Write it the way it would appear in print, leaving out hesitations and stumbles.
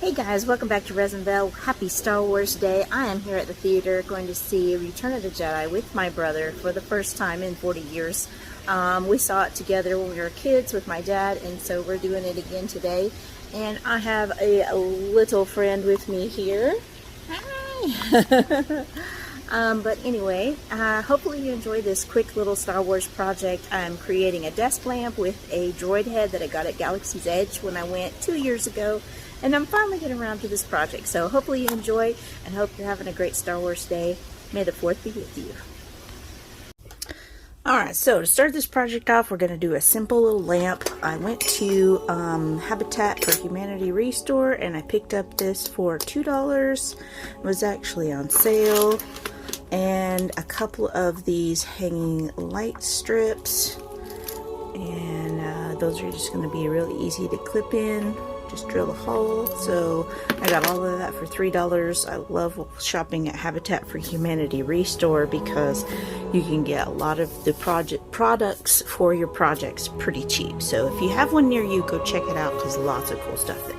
Hey guys, welcome back to Resinville. Happy Star Wars Day. I am here at the theater going to see Return of the Jedi with my brother for the first time in 40 years. We saw it together when we were kids with my dad, and so we're doing it again today. And I have a little friend with me here. Hi! But anyway, hopefully you enjoy this quick little Star Wars project. I'm creating a desk lamp with a droid head that I got at Galaxies Edge when I went 2 years ago. And I'm finally getting around to this project. So hopefully you enjoy and hope you're having a great Star Wars day. May the 4th be with you. Alright, so to start this project off, we're going to do a simple little lamp. I went to Habitat for Humanity Restore and I picked up this for $2. It was actually on sale. And a couple of these hanging light strips. And those are just going to be really easy to clip in. Just drill a hole. So I got all of that for $3. I love shopping at Habitat for Humanity Restore because you can get a lot of the products for your projects pretty cheap. So if you have one near you, go check it out because lots of cool stuff there.